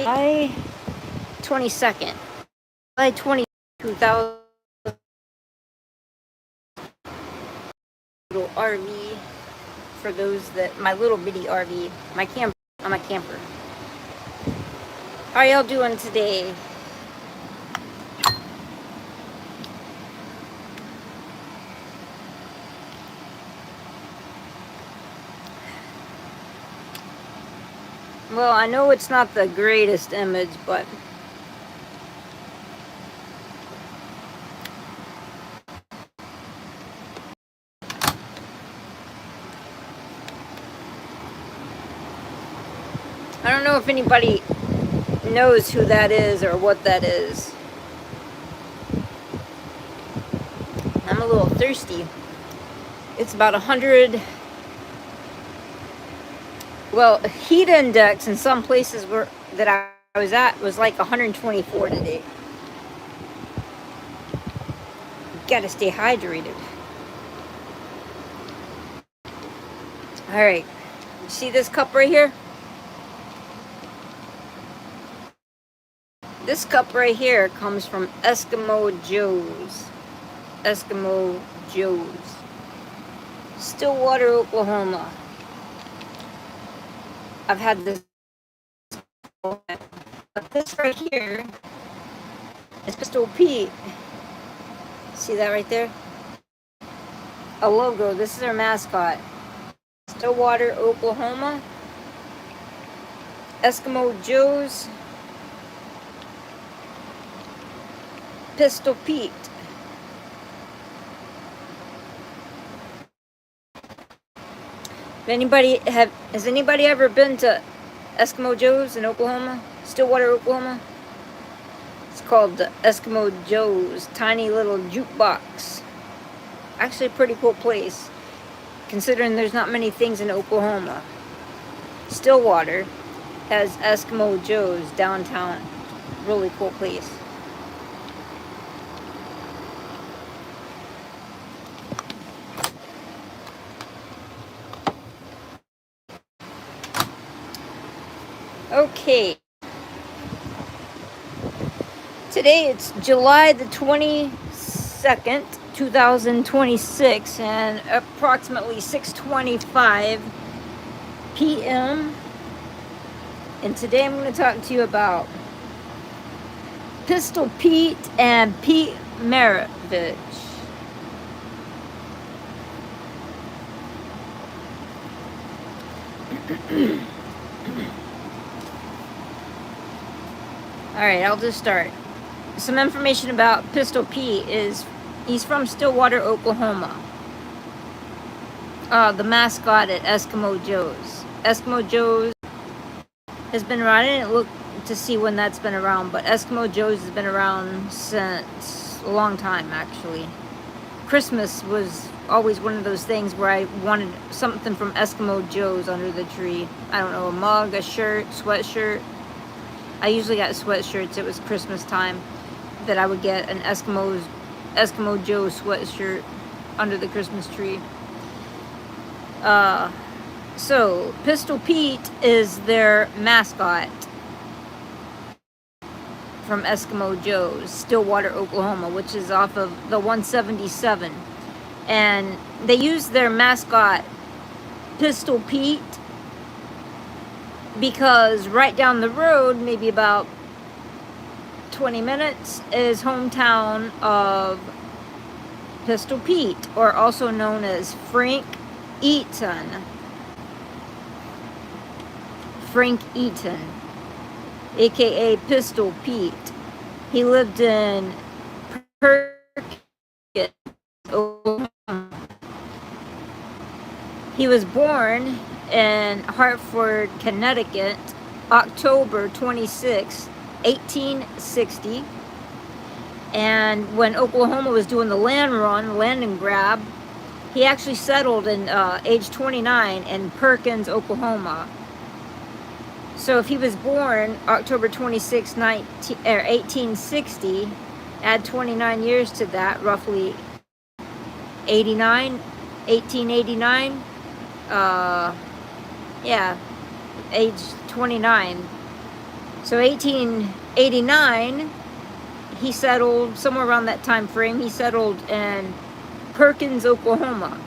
July 22nd. July 20, 2000. Little RV for those that, my little bitty RV, my camper. I'm a camper. How are y'all doing today? Well, I know it's not the greatest image, but I don't know if anybody knows who that is or what that is. I'm a little thirsty. It's about 100. Well, heat index in some places that I was at was like 124 today. Gotta stay hydrated. Alright, see this cup right here? This cup right here comes from Eskimo Joe's. Eskimo Joe's. Stillwater, Oklahoma. I've had this, but this right here is Pistol Pete. See that right there? A logo. This is our mascot. Stillwater, Oklahoma. Eskimo Joe's. Pistol Pete. Has anybody ever been to Eskimo Joe's in Oklahoma? Stillwater, Oklahoma? It's called the Eskimo Joe's Tiny Little Jukebox. Actually a pretty cool place, considering there's not many things in Oklahoma. Stillwater has Eskimo Joe's downtown. Really cool place. Okay. Today it's July the 22nd, 2026, and approximately 6:25 p.m. And today I'm going to talk to you about Pistol Pete and Pete Maravich. Alright, I'll just start. Some information about Pistol Pete is he's from Stillwater, Oklahoma. The mascot at Eskimo Joe's. Eskimo Joe's has been around. I didn't look to see when that's been around, but Eskimo Joe's has been around since a long time, actually. Christmas was always one of those things where I wanted something from Eskimo Joe's under the tree. I don't know, a mug, a shirt, sweatshirt. I usually got sweatshirts. It was Christmas time that I would get an Eskimo Joe sweatshirt under the Christmas tree. So Pistol Pete is their mascot from Eskimo Joe's, Stillwater, Oklahoma, which is off of the 177. And they use their mascot Pistol Pete because right down the road, maybe about 20 minutes, is hometown of Pistol Pete, or also known as Frank Eaton. Frank Eaton, aka Pistol Pete. He lived in Perkins, Oklahoma. He was born in Hartford, Connecticut, October 26, 1860. And when Oklahoma was doing the land and grab, he actually settled in age 29 in Perkins, Oklahoma. So if he was born October 26, 1860, add 29 years to that, roughly 1889. Yeah, age 29. So 1889, he settled somewhere around that time frame. He settled in Perkins, Oklahoma.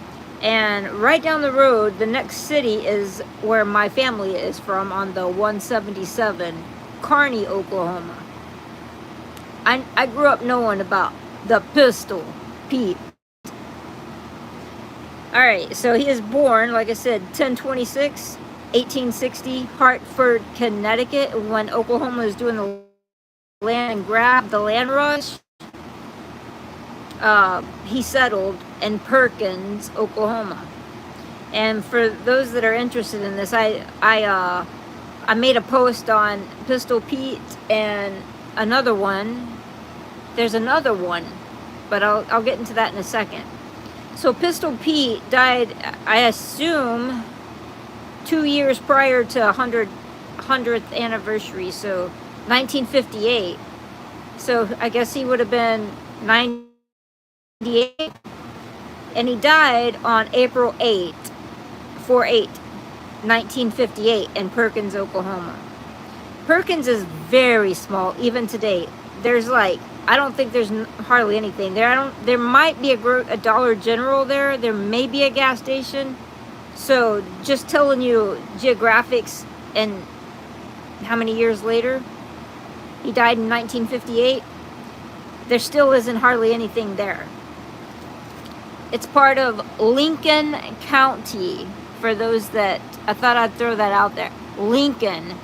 And right down the road, the next city is where my family is from, on the 177, Kearney, Oklahoma. I grew up knowing about the Pistol Pete. Alright, so he is born, like I said, 10/26, 1860, Hartford, Connecticut, when Oklahoma was doing the land grab, the land rush. He settled in Perkins, Oklahoma. And for those that are interested in this, I made a post on Pistol Pete and another one. There's another one, but I'll get into that in a second. So Pistol Pete died, I assume, 2 years prior to 100th anniversary, so 1958. So I guess he would have been 98, and he died on April 1958 in Perkins, Oklahoma. Perkins is very small, even today. There's like, I don't think there's hardly anything there. There might be a Dollar General there. There may be a gas station. So just telling you geographics and how many years later. He died in 1958. There still isn't hardly anything there. It's part of Lincoln County, for those that, I thought I'd throw that out there. Lincoln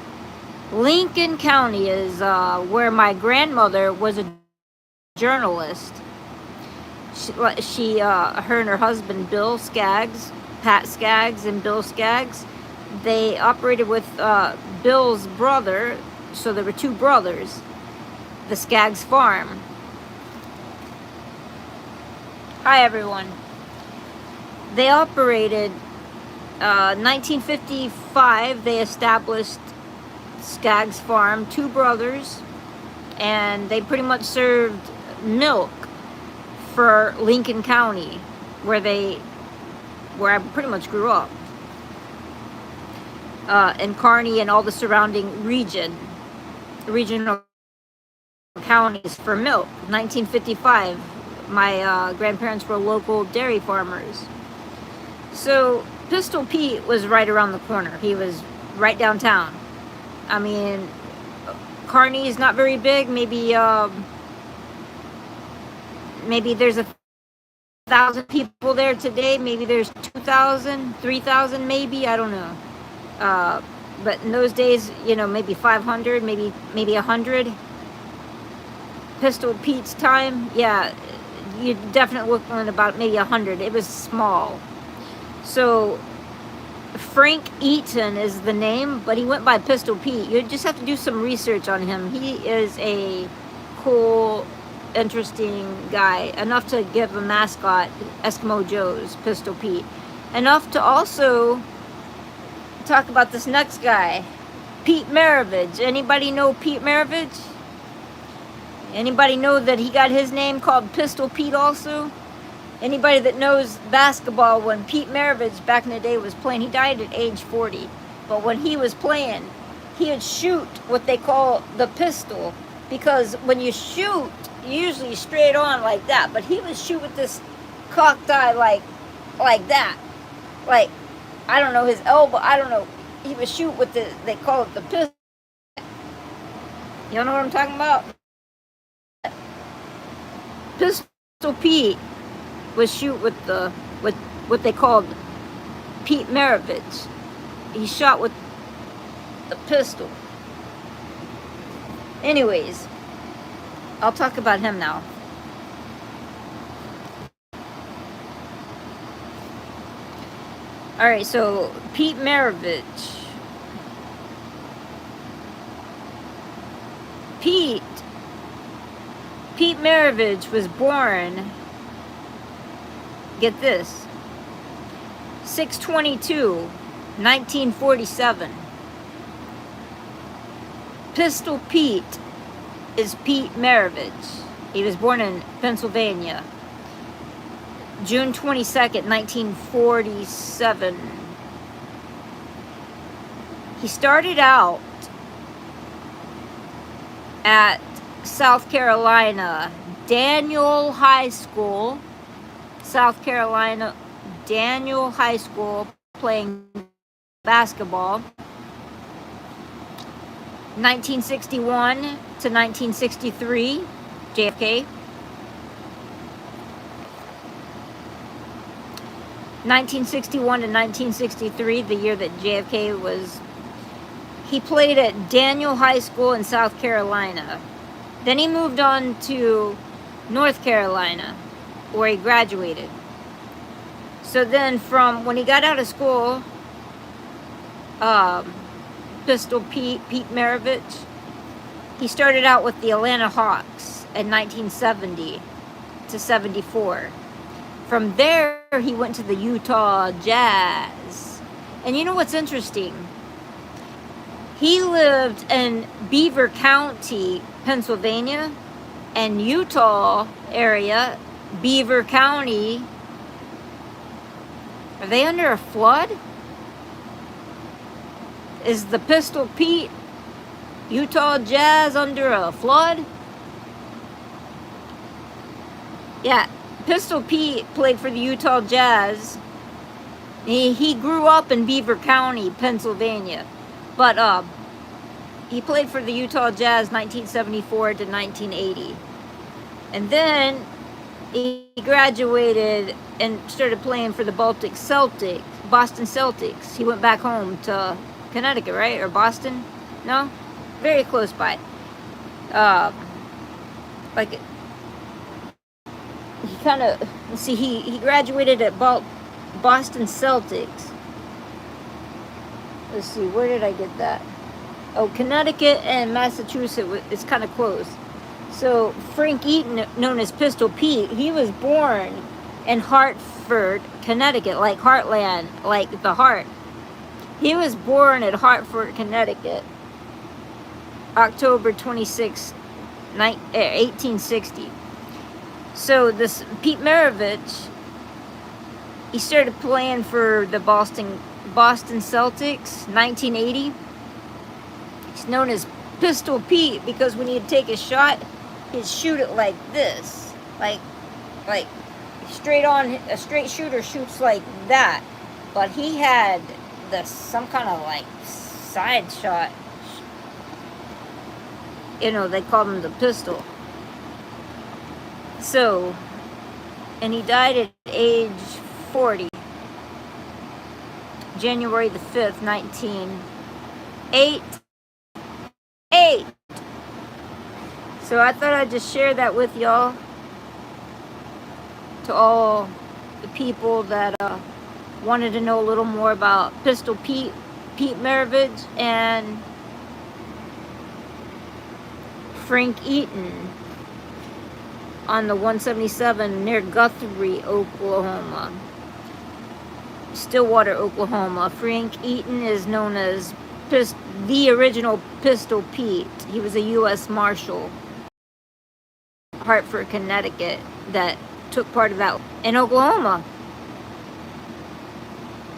County is where my grandmother was a journalist. Her and her husband, Bill Skaggs, Pat Skaggs and Bill Skaggs, they operated with Bill's brother, so there were two brothers, the Skaggs Farm. Hi everyone. They operated, 1955, they established Skaggs Farm, two brothers, and they pretty much served milk for Lincoln County, where I pretty much grew up, in Kearney and all the surrounding regional counties for milk. 1955, my grandparents were local dairy farmers. So Pistol Pete was right around the corner. He was right downtown. I mean, Kearney is not very big. Maybe there's 1,000 people there today. Maybe there's 2,000, 3,000, maybe. I don't know. But in those days, maybe 500, maybe 100. Pistol Pete's time, yeah, you're definitely looking at about maybe 100. It was small. So Frank Eaton is the name, but he went by Pistol Pete. You just have to do some research on him. He is a cool, interesting guy. Enough to give a mascot, Eskimo Joe's, Pistol Pete. Enough to also talk about this next guy, Pete Maravich. Anybody know Pete Maravich? Anybody know that he got his name called Pistol Pete also? Anybody that knows basketball, when Pete Maravich back in the day was playing, he died at age 40. But when he was playing, he would shoot what they call the pistol. Because when you shoot, you usually straight on like that. But he would shoot with this cocked eye like that. Like, I don't know, his elbow, I don't know. He would shoot with they call it the pistol. You know what I'm talking about? Pistol Pete was shoot with what they called Pete Maravich. He shot with the pistol. Anyways, I'll talk about him now. Alright, so Pete Maravich. Pete Maravich was born, get this, 6/22, 1947. Pistol Pete is Pete Maravich. He was born in Pennsylvania, June 22nd, 1947. He started out at South Carolina, Daniel High School, South Carolina, Daniel High School, playing basketball. 1961 to 1963, JFK. 1961 to 1963, the year that JFK was, he played at Daniel High School in South Carolina. Then he moved on to North Carolina, where he graduated. So then from when he got out of school, Pistol Pete Maravich, he started out with the Atlanta Hawks in 1970 to 74. From there, he went to the Utah Jazz. And you know what's interesting? He lived in Beaver County, Pennsylvania, and Utah area, Beaver County. Are they under a flood? Is the Pistol Pete Utah Jazz under a flood? Yeah, Pistol Pete played for the Utah Jazz. He grew up in Beaver County, Pennsylvania. But he played for the Utah Jazz 1974 to 1980. And then he graduated and started playing for the Boston Celtics. He went back home to Connecticut, right? Or Boston? No? Very close by. Like, he kind of, see, he graduated at Boston Celtics. Let's see, where did I get that? Oh, Connecticut and Massachusetts is kind of close. So Frank Eaton, known as Pistol Pete, he was born in Hartford, Connecticut, like Heartland, like the heart. He was born at Hartford, Connecticut, October 26, 1860. So this Pete Maravich, he started playing for the Boston Celtics, 1980. He's known as Pistol Pete because when he'd take a shot, he'd shoot it like this, like straight on. A straight shooter shoots like that, but he had some kind of like side shot. You know, they called him the pistol. So, and he died at age 40, January the 5th, 1988. So I thought I'd just share that with y'all, to all the people that wanted to know a little more about Pistol Pete Maravich and Frank Eaton on the 177 near Guthrie, Oklahoma. Stillwater, Oklahoma. Frank Eaton is known as the original Pistol Pete. He was a U.S. Marshal, Hartford, Connecticut, that took part of that in Oklahoma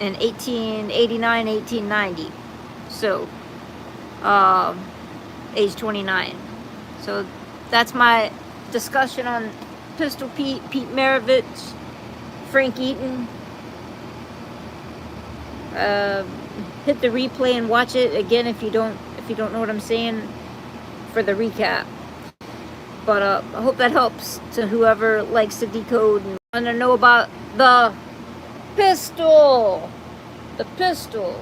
in 1889, 1890. So, age 29. So that's my discussion on Pistol Pete Maravich, Frank Eaton. Hit the replay and watch it again if you don't know what I'm saying for the recap. But I hope that helps to whoever likes to decode and want to know about the pistol. The pistol.